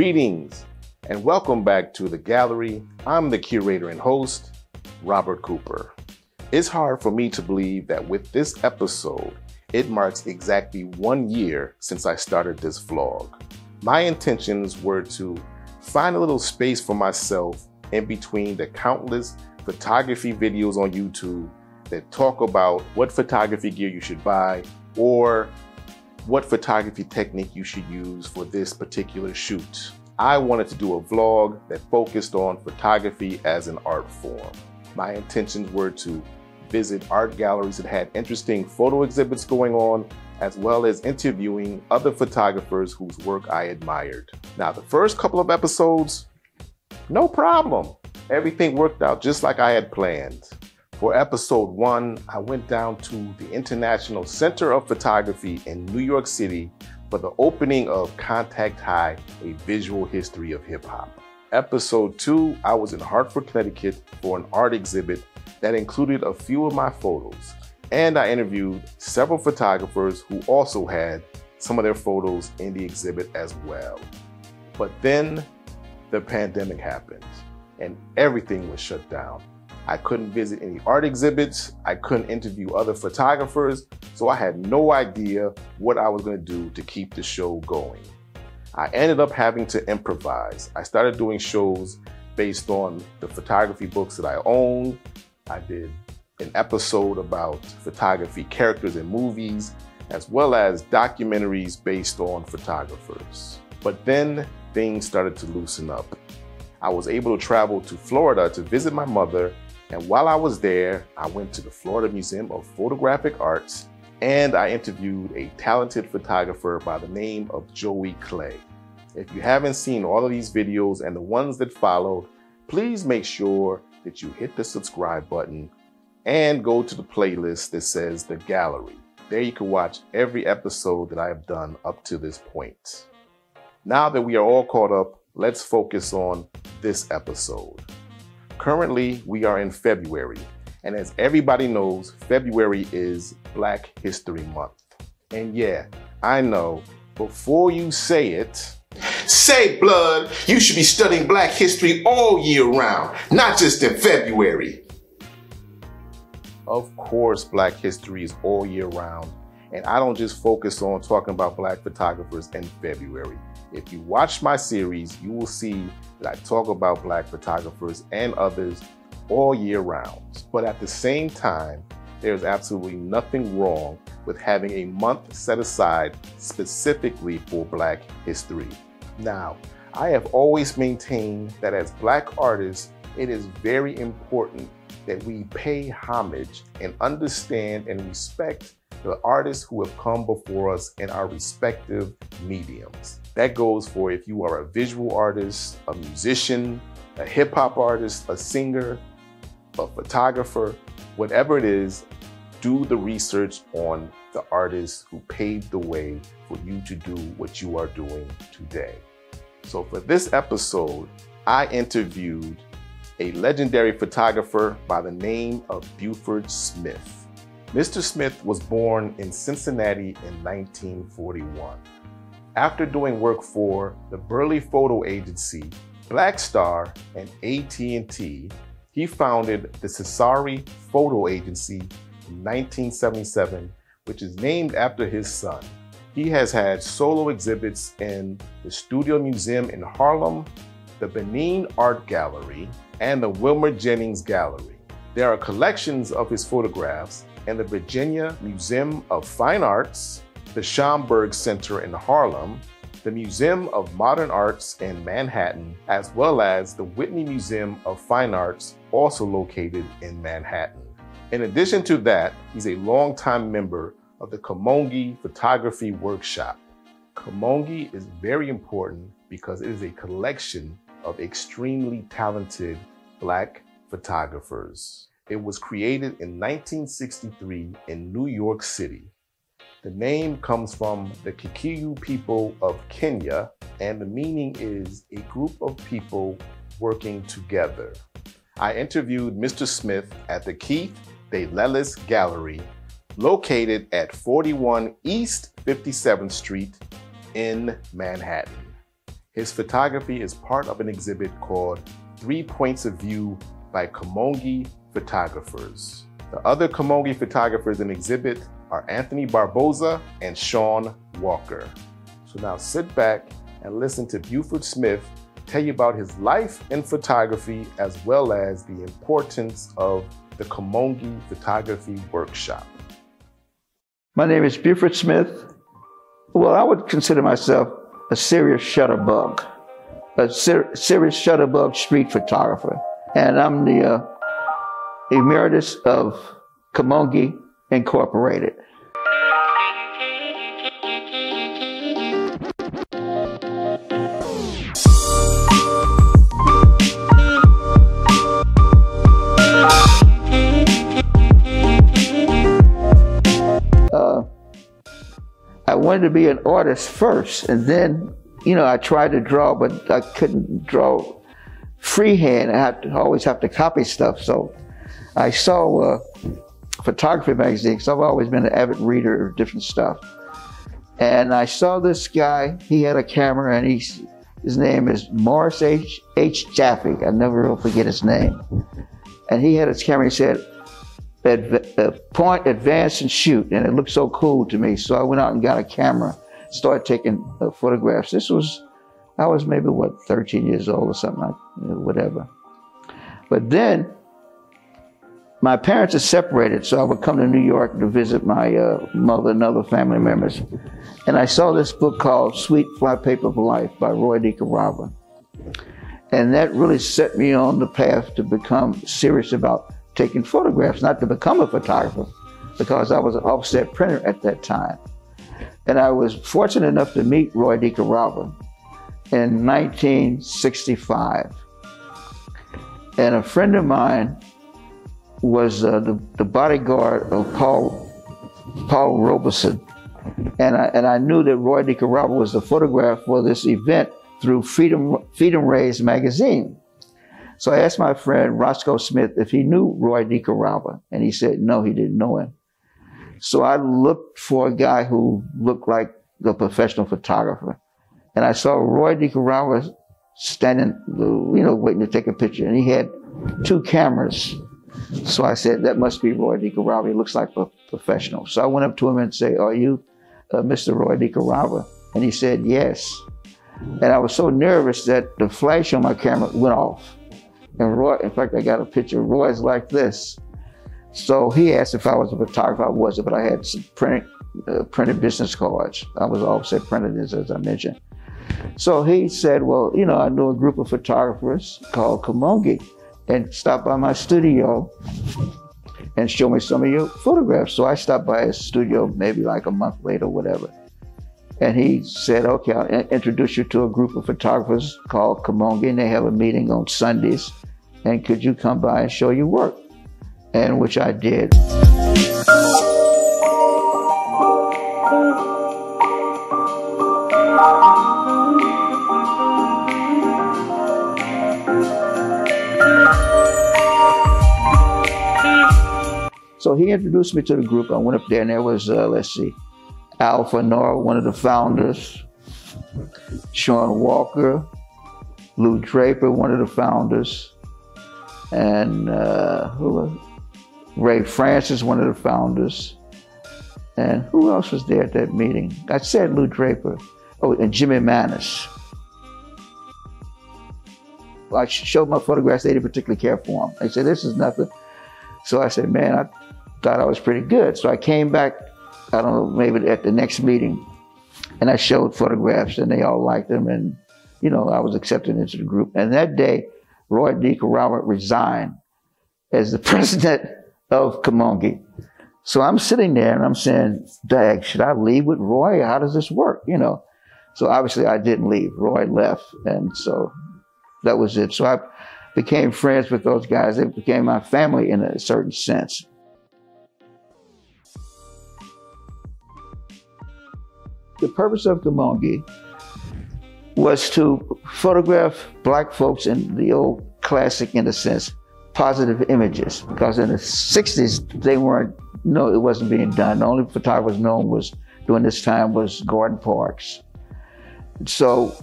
Greetings and welcome back to the gallery. I'm the curator and host, Robert Cooper. It's hard for me to believe that with this episode, it marks exactly 1 year since I started this vlog. My intentions were to find a little space for myself in between the countless photography videos on YouTube that talk about what photography gear you should buy or what photography technique you should use for this particular shoot. I wanted to do a vlog that focused on photography as an art form. My intentions were to visit art galleries that had interesting photo exhibits going on, as well as interviewing other photographers whose work I admired. Now, the first couple of episodes, no problem. Everything worked out just like I had planned. For episode 1, I went down to the International Center of Photography in New York City for the opening of Contact High, A Visual History of Hip Hop. Episode 2, I was in Hartford, Connecticut for an art exhibit that included a few of my photos. And I interviewed several photographers who also had some of their photos in the exhibit as well. But then the pandemic happened and everything was shut down. I couldn't visit any art exhibits. I couldn't interview other photographers. So I had no idea what I was going to do to keep the show going. I ended up having to improvise. I started doing shows based on the photography books that I own. I did an episode about photography characters in movies, as well as documentaries based on photographers. But then things started to loosen up. I was able to travel to Florida to visit my mother, and while I was there, I went to the Florida Museum of Photographic Arts and I interviewed a talented photographer by the name of Joey Clay. If you haven't seen all of these videos and the ones that followed, please make sure that you hit the subscribe button and go to the playlist that says The Gallery. There you can watch every episode that I have done up to this point. Now that we are all caught up, let's focus on this episode. Currently, we are in February, and as everybody knows, February is Black History Month. And yeah, I know, before you say it, say blood, you should be studying Black history all year round, not just in February. Of course, Black history is all year round, and I don't just focus on talking about Black photographers in February. If you watch my series, you will see that I talk about Black photographers and others all year round. But at the same time, there's absolutely nothing wrong with having a month set aside specifically for Black history. Now, I have always maintained that as Black artists, it is very important that we pay homage and understand and respect the artists who have come before us in our respective mediums. That goes for if you are a visual artist, a musician, a hip hop artist, a singer, a photographer, whatever it is, do the research on the artists who paved the way for you to do what you are doing today. So for this episode, I interviewed a legendary photographer by the name of Beuford Smith. Mr. Smith was born in Cincinnati in 1941. After doing work for the Burley Photo Agency, Black Star, and AT&T, he founded the Cyrus Photo Agency in 1977, which is named after his son. He has had solo exhibits in the Studio Museum in Harlem, the Benin Art Gallery, and the Wilmer Jennings Gallery. There are collections of his photographs in the Virginia Museum of Fine Arts, the Schomburg Center in Harlem, the Museum of Modern Arts in Manhattan, as well as the Whitney Museum of Fine Arts, also located in Manhattan. In addition to that, he's a longtime member of the Kamoinge Photography Workshop. Kamoinge is very important because it is a collection of extremely talented Black photographers. It was created in 1963 in New York City. The name comes from the Kikuyu people of Kenya, and the meaning is a group of people working together. I interviewed Mr. Smith at the Keith De Lellis Gallery, located at 41 East 57th Street in Manhattan. His photography is part of an exhibit called 3 Points of View by Kamoinge Photographers. The other Kamoinge photographers in the exhibit are Anthony Barboza and Shawn Walker. So now sit back and listen to Beuford Smith tell you about his life in photography as well as the importance of the Kamoinge Photography Workshop. My name is Beuford Smith. Well, I would consider myself a serious shutterbug, a serious shutterbug street photographer. And I'm the Emeritus of Kamoinge Incorporated. I wanted to be an artist first, and then, I tried to draw, but I couldn't draw freehand. I always have to copy stuff. So I saw photography magazines. I've always been an avid reader of different stuff. And I saw this guy, he had a camera, and his name is Morris H. Jaffe. I never will forget his name. And he had his camera, he said, point, advance, and shoot. And it looked so cool to me. So I went out and got a camera, started taking photographs. I was maybe, 13 years old or something, like whatever. But then, my parents are separated, so I would come to New York to visit my mother and other family members. And I saw this book called Sweet Flypaper of Life by Roy DeCarava. And that really set me on the path to become serious about taking photographs, not to become a photographer, because I was an offset printer at that time. And I was fortunate enough to meet Roy DeCarava in 1965. And a friend of mine was the bodyguard of Paul Robeson. And I knew that Roy DeCarava was the photographer for this event through Freedom Rays magazine. So I asked my friend Roscoe Smith if he knew Roy DeCarava, and he said no, he didn't know him. So I looked for a guy who looked like a professional photographer. And I saw Roy DeCarava standing, waiting to take a picture, and he had 2 cameras. So I said, that must be Roy DeCarava. He looks like a professional. So I went up to him and said, are you Mr. Roy DeCarava? And he said, yes. And I was so nervous that the flash on my camera went off. And Roy, in fact, I got a picture of Roy's like this. So he asked if I was a photographer. I wasn't, but I had some printed business cards. I was offset printed, as I mentioned. So he said, well, I knew a group of photographers called Kamoinge, and stop by my studio and show me some of your photographs. So I stopped by his studio maybe like a month later, whatever. And he said, okay, I'll introduce you to a group of photographers called Kamoinge, and they have a meeting on Sundays. And could you come by and show your work? And which I did. So he introduced me to the group. I went up there, and there was, Fennar, one of the founders, Shawn Walker, Lou Draper, one of the founders, and Ray Francis, one of the founders, and who else was there at that meeting? I said Lou Draper. Oh, and Jimmy Manis. I showed my photographs. They didn't particularly care for them. They said, this is nothing. So I said, man, I thought I was pretty good. So I came back, I don't know, maybe at the next meeting, and I showed photographs, and they all liked them, and, I was accepted into the group. And that day, Roy DeCarava resigned as the president of Kamoinge. So I'm sitting there, and I'm saying, dag, should I leave with Roy? How does this work, So obviously I didn't leave. Roy left, and so that was it. So I became friends with those guys. They became my family in a certain sense. The purpose of Kamoinge was to photograph black folks in the old classic, in a sense, positive images. Because in the 60s, they weren't, it wasn't being done. The only photographers known was, during this time, was Gordon Parks. So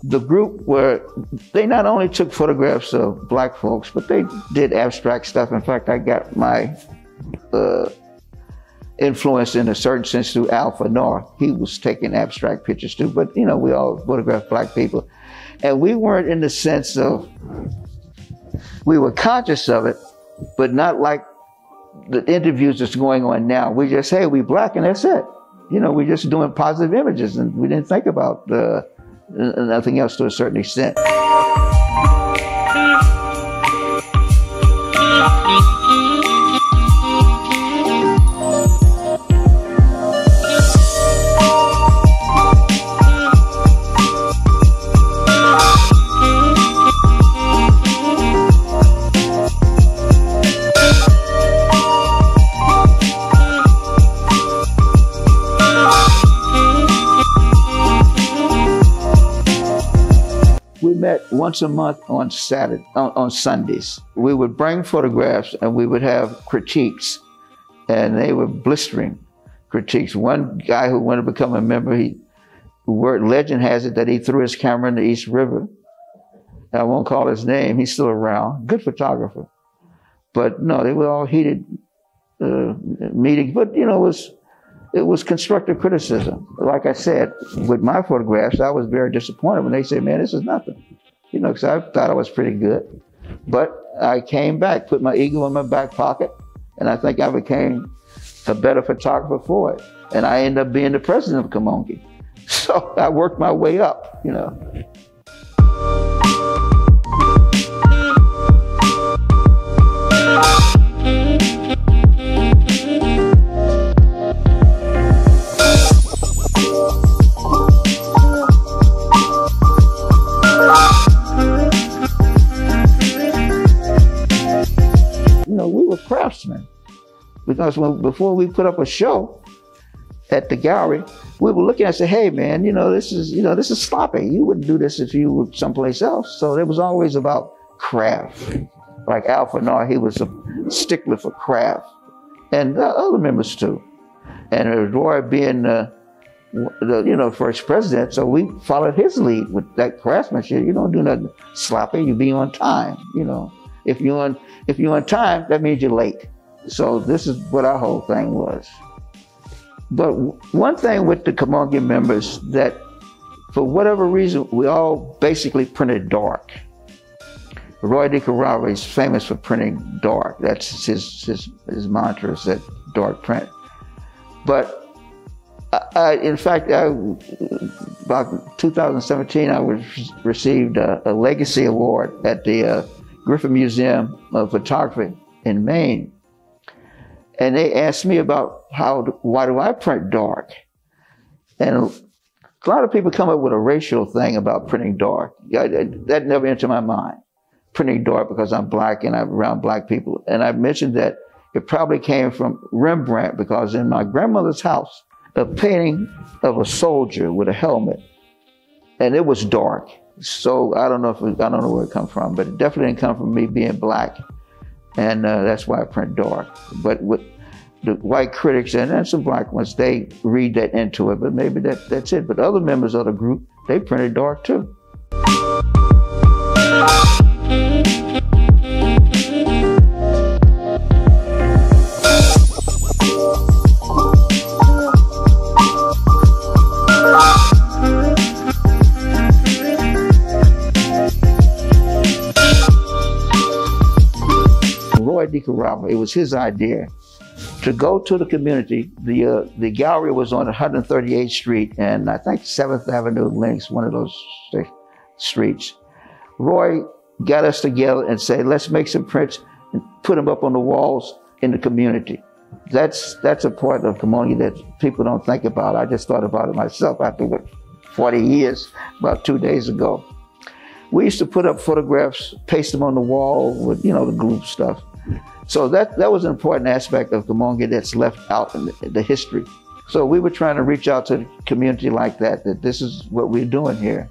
the group they not only took photographs of black folks, but they did abstract stuff. In fact, I got my influence in a certain sense through Fennar. He was taking abstract pictures too, but you know, we all photographed black people. And we weren't in the sense of, we were conscious of it, but not like the interviews that's going on now. We just, hey, we black and that's it. You know, we're just doing positive images and we didn't think about nothing else to a certain extent. Once a month on Sundays. We would bring photographs and we would have critiques, and they were blistering critiques. One guy who wanted to become a member, legend has it that he threw his camera in the East River. I won't call his name, he's still around, good photographer. But no, they were all heated meetings, but you know, it was constructive criticism. Like I said, with my photographs, I was very disappointed when they said, man, this is nothing. You know, because I thought I was pretty good. But I came back, put my ego in my back pocket, and I think I became a better photographer for it. And I ended up being the president of Kamoinge. So I worked my way up, you know. We were craftsmen, because before we put up a show at the gallery, we were looking and say, hey man, this is sloppy. You wouldn't do this if you were someplace else. So it was always about craft. Like Fennar, he was a stickler for craft, and other members too. And Roy being the first president, so we followed his lead with that craftsmanship. You don't do nothing sloppy. You be on time. You know, if you're on time, that means you're late. So this is what our whole thing was. But one thing with the Kamoinge members, that for whatever reason, we all basically printed dark. Roy DeCarava is famous for printing dark. That's his mantra, is that dark print. But in fact, about 2017, I received a legacy award at the Griffith Museum of Photography in Maine. And they asked me about why do I print dark? And a lot of people come up with a racial thing about printing dark. That never entered my mind. Printing dark because I'm black and I'm around black people. And I mentioned that it probably came from Rembrandt, because in my grandmother's house, a painting of a soldier with a helmet, and it was dark. So I don't know where it comes from, but it definitely didn't come from me being black. And that's why I print dark. But with the white critics and some black ones, they read that into it, but maybe that's it. But other members of the group, they printed dark too. Roy DeCarava, it was his idea to go to the community. The gallery was on 138th Street, and I think 7th Avenue links one of those streets. Roy got us together and said, let's make some prints and put them up on the walls in the community. That's a part of Kamoinge that people don't think about. I just thought about it myself after 40 years, about 2 days ago. We used to put up photographs, paste them on the wall with, the glue stuff. So that was an important aspect of Kamoinge that's left out in the history. So we were trying to reach out to the community like that this is what we're doing here.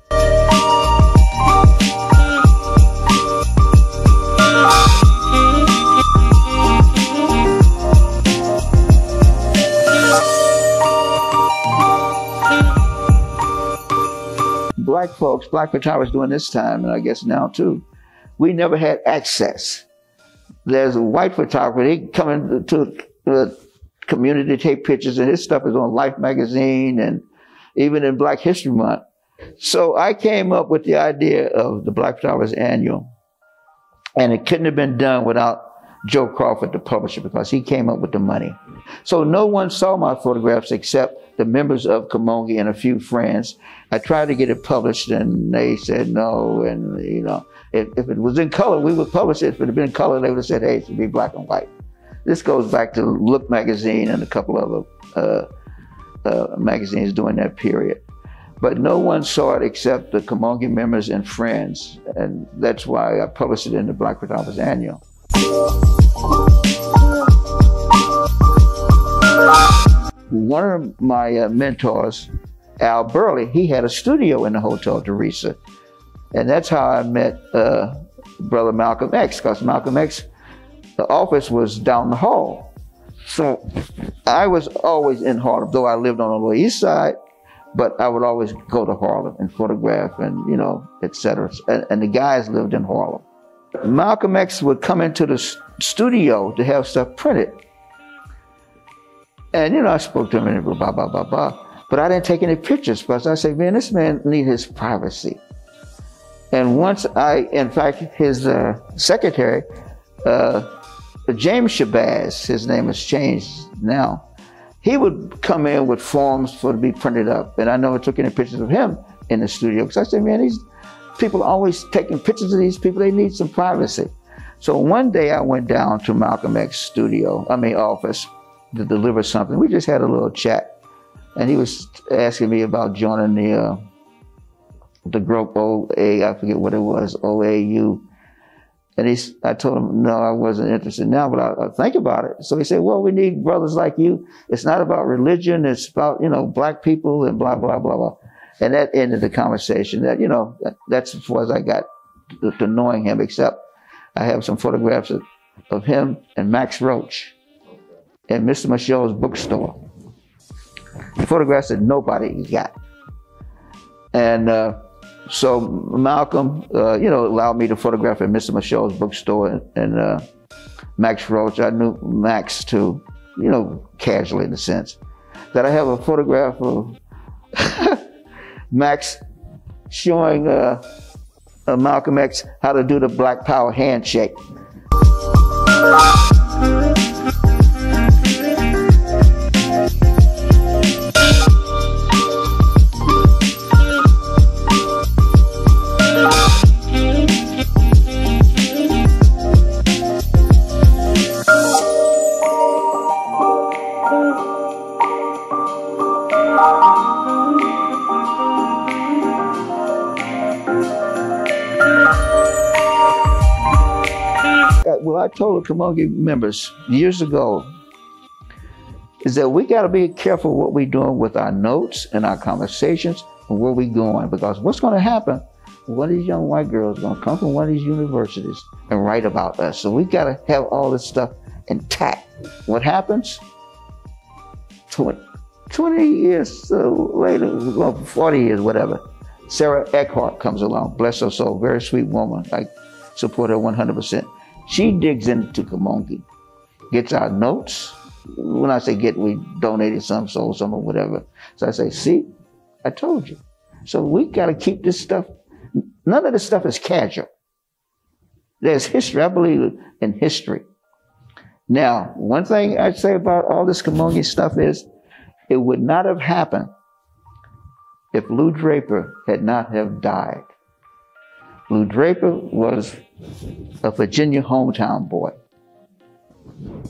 Black folks, black photographers during this time, and I guess now too, we never had access. There's a white photographer, they come into the community to take pictures, and his stuff is on Life magazine and even in Black History Month. So I came up with the idea of the Black Photographers Annual, and it couldn't have been done without Joe Crawford, the publisher, because he came up with the money. So no one saw my photographs except the members of Kamoinge and a few friends. I tried to get it published, and they said no. And you know, if it was in color, we would publish it. If it had been in color, they would have said, "Hey, it should be black and white." This goes back to Look magazine and a couple other magazines during that period. But no one saw it except the Kamoinge members and friends, and that's why I published it in the Black Photographers Annual. One of my mentors, Al Burley, he had a studio in the Hotel Teresa, and that's how I met Brother Malcolm X, because Malcolm X, the office was down the hall. So I was always in Harlem, though I lived on the Lower East Side, but I would always go to Harlem and photograph and, you know, etc. And the guys lived in Harlem. Malcolm X would come into the studio to have stuff printed. And, you know, I spoke to him and blah, blah, blah, blah. But I didn't take any pictures because I said, man, this man needs his privacy. And once in fact, his secretary, James Shabazz, his name has changed now, he would come in with forms for to be printed up. And I never took any pictures of him in the studio because I said, man, these people are always taking pictures of these people. They need some privacy. So one day I went down to Malcolm X's office to deliver something. We just had a little chat. And he was asking me about joining the group OA, I forget what it was, OAU. And I told him, no, I wasn't interested now, but I'll think about it. So he said, well, we need brothers like you. It's not about religion. It's about, you know, black people and blah, blah, blah, blah. And that ended the conversation. That, you know, that's as far as I got to knowing him, except I have some photographs of him and Max Roach in Mr. Michelle's bookstore. Photographs that nobody got. And so Malcolm, you know, allowed me to photograph at Mr. Michelle's bookstore and Max Roach. I knew Max too, you know, casually in a sense. That I have a photograph of Max showing Malcolm X how to do the Black Power handshake. Well, I told the Kamoinge members years ago is that we got to be careful what we're doing with our notes and our conversations and where we're going, because what's going to happen, one of these young white girls is going to come from one of these universities and write about us. So we got to have all this stuff intact. What happens? 20 years later, well, 40 years, whatever, Sarah Eckhart comes along, bless her soul, very sweet woman. I support her 100%. She digs into Kamoinge, gets our notes. When I say get, we donated some, sold some, or whatever. So I say, see, I told you. So we got to keep this stuff. None of this stuff is casual. There's history. I believe in history. Now, one thing I'd say about all this Kamoinge stuff is it would not have happened if Lou Draper had not have died. Lou Draper was a Virginia hometown boy.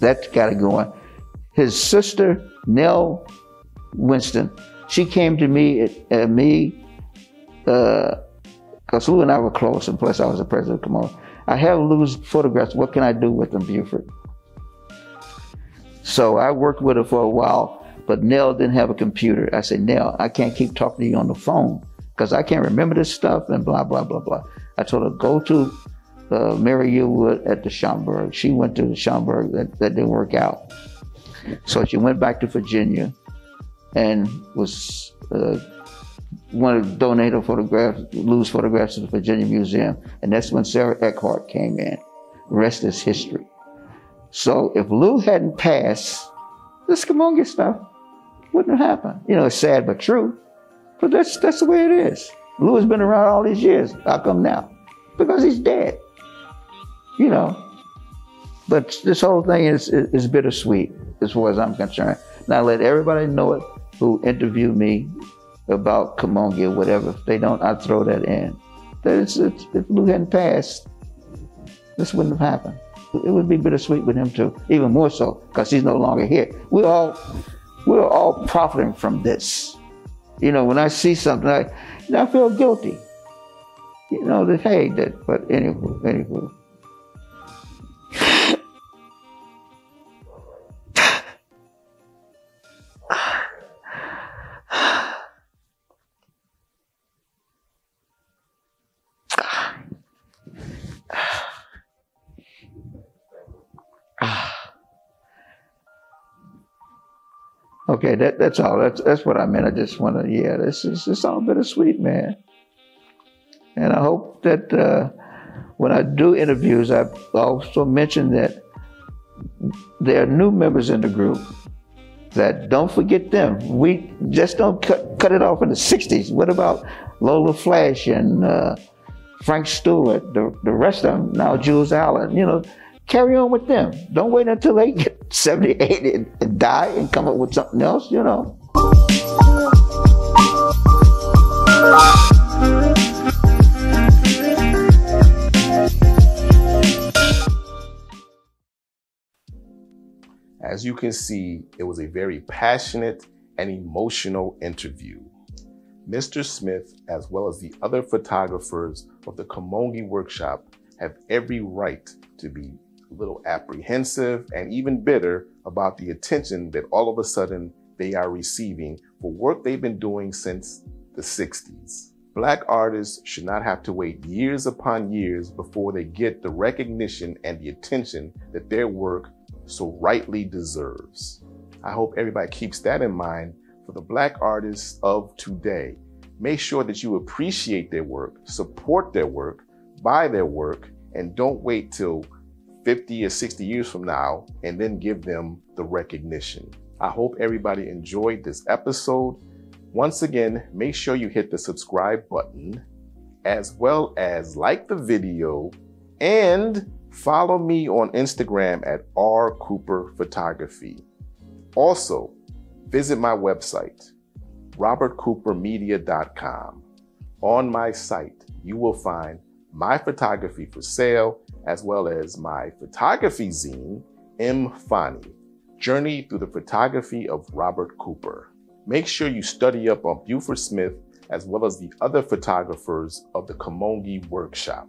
That got it going. His sister, Nell Winston, she came to me, because Lou and I were close, and plus I was the president of Kamoinge. I have Lou's photographs. What can I do with them, Beuford? So I worked with her for a while, but Nell didn't have a computer. I said, Nell, I can't keep talking to you on the phone because I can't remember this stuff and blah, blah, blah, blah. I told her, go to Mary Yearwood at the Schomburg. She went to the Schomburg. That didn't work out. So she went back to Virginia and was wanted to donate her photographs, Lou's photographs to the Virginia Museum, and that's when Sarah Eckhart came in. The rest is history. So if Lou hadn't passed, this Kamoinge stuff wouldn't have happened. You know, it's sad but true, but that's the way it is. Lou has been around all these years. How come now? Because he's dead. You know. But this whole thing is bittersweet as far as I'm concerned. Now let everybody know it who interviewed me about Kamoinge or whatever. If they don't, I'll throw that in. If Lou hadn't passed, this wouldn't have happened. It would be bittersweet with him too, even more so, because he's no longer here. We're all profiting from this. You know, when I see something, I feel guilty. You know, that, hey, but anyway. Okay, that's all. That's what I meant. I just want to, yeah, it's all bittersweet, man. And I hope that when I do interviews, I also mention that there are new members in the group that don't forget them. We just don't cut it off in the 60s. What about Lola Flash and Frank Stewart, the rest of them, now Jules Allen, you know, carry on with them. Don't wait until they get 70, 80 and die and come up with something else, you know. As you can see, it was a very passionate and emotional interview. Mr. Smith, as well as the other photographers of the Kamoinge Workshop, have every right to be a little apprehensive and even bitter about the attention that all of a sudden they are receiving for work they've been doing since the 60s. Black artists should not have to wait years upon years before they get the recognition and the attention that their work so rightly deserves. I hope everybody keeps that in mind for the Black artists of today. Make sure that you appreciate their work, support their work, buy their work, and don't wait till 50 or 60 years from now and then give them the recognition. I hope everybody enjoyed this episode. Once again, make sure you hit the subscribe button, as well as like the video and follow me on Instagram at rcooperphotography. Also, visit my website, robertcoopermedia.com. On my site, you will find my photography for sale, as well as my photography zine, M. Fani, Journey Through the Photography of Robert Cooper. Make sure you study up on Beuford Smith, as well as the other photographers of the Kamoinge Workshop.